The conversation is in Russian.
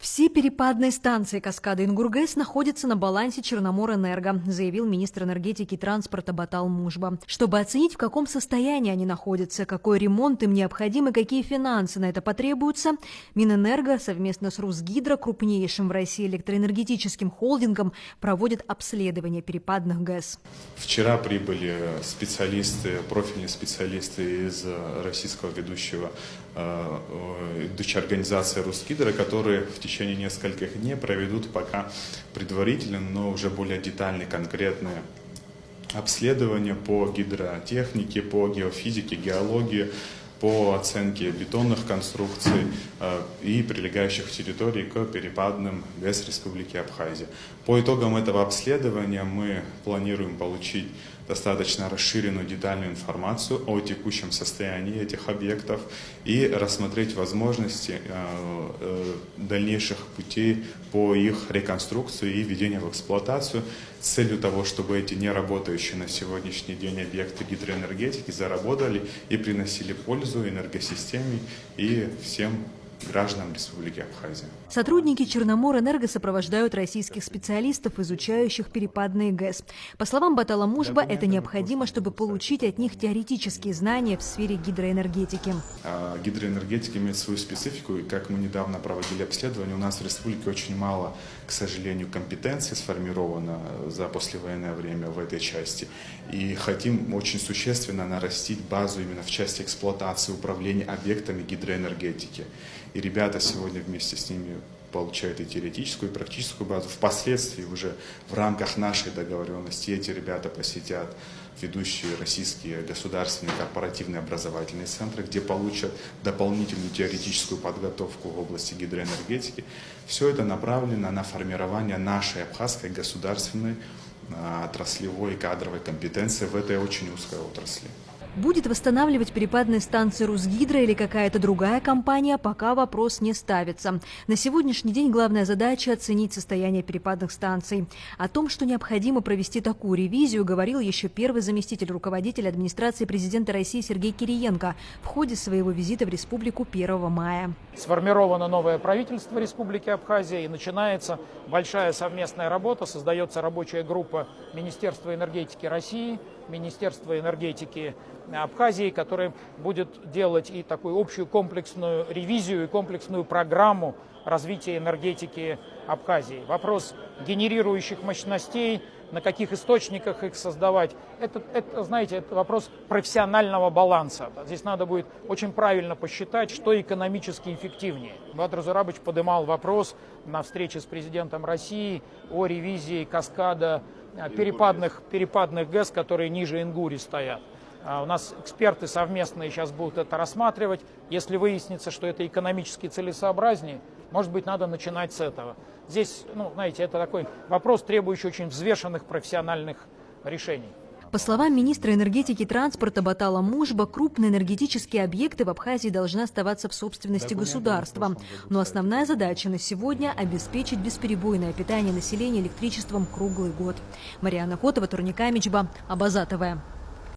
Все перепадные станции каскада Ингургэс находятся на балансе Черноморэнерго, заявил министр энергетики и транспорта Батал Мужба. Чтобы оценить, в каком состоянии они находятся, какой ремонт им необходим и какие финансы на это потребуются, Минэнерго совместно с Русгидро, крупнейшим в России электроэнергетическим холдингом, проводит обследование перепадных ГЭС. Вчера прибыли профильные специалисты из российского ведущей организации Русгидро, которые в течение нескольких дней проведут пока предварительно, но уже более детальные, конкретные обследования по гидротехнике, по геофизике, геологии, по оценке бетонных конструкций и прилегающих территорий к перепадным ГЭС Республики Абхазия. По итогам этого обследования мы планируем получить достаточно расширенную детальную информацию о текущем состоянии этих объектов и рассмотреть возможности дальнейших путей по их реконструкции и введению в эксплуатацию с целью того, чтобы эти неработающие на сегодняшний день объекты гидроэнергетики заработали и приносили пользу энергосистеме и всем гражданам Республики Абхазия. Сотрудники Черноморэнерго сопровождают российских специалистов, изучающих перепадные ГЭС. По словам Батала Мужба, это необходимо, чтобы получить от них теоретические знания в сфере гидроэнергетики. Гидроэнергетика имеет свою специфику, и как мы недавно проводили обследование, у нас в республике очень мало, к сожалению, компетенций сформировано за послевоенное время в этой части. И хотим очень существенно нарастить базу именно в части эксплуатации управления объектами гидроэнергетики. И ребята сегодня вместе с ними получают и теоретическую, и практическую базу. Впоследствии уже в рамках нашей договоренности эти ребята посетят ведущие российские государственные корпоративные образовательные центры, где получат дополнительную теоретическую подготовку в области гидроэнергетики. Все это направлено на формирование нашей абхазской государственной отраслевой и кадровой компетенции в этой очень узкой отрасли. Будет восстанавливать перепадные станции Русгидро или какая-то другая компания, пока вопрос не ставится. На сегодняшний день главная задача – оценить состояние перепадных станций. О том, что необходимо провести такую ревизию, говорил еще первый заместитель руководителя администрации президента России Сергей Кириенко в ходе своего визита в республику 1 мая. Сформировано новое правительство Республики Абхазия и начинается большая совместная работа. Создается рабочая группа Министерства энергетики России, Министерства энергетики Абхазии, которая будет делать и такую общую комплексную ревизию и комплексную программу развития энергетики Абхазии. Вопрос генерирующих мощностей, на каких источниках их создавать, знаете, это вопрос профессионального баланса. Здесь надо будет очень правильно посчитать, что экономически эффективнее. Бадыр Зурабович поднимал вопрос на встрече с президентом России о ревизии каскада перепадных ГЭС, которые ниже Ингури стоят. У нас эксперты совместные сейчас будут это рассматривать. Если выяснится, что это экономически целесообразнее, может быть, надо начинать с этого. Здесь, знаете, это такой вопрос, требующий очень взвешенных профессиональных решений. По словам министра энергетики и транспорта Батала Мужба, крупные энергетические объекты в Абхазии должны оставаться в собственности государства. Но основная задача на сегодня – обеспечить бесперебойное питание населения электричеством круглый год. Марианна Котова, Турник Амичба, Абаза ТВ.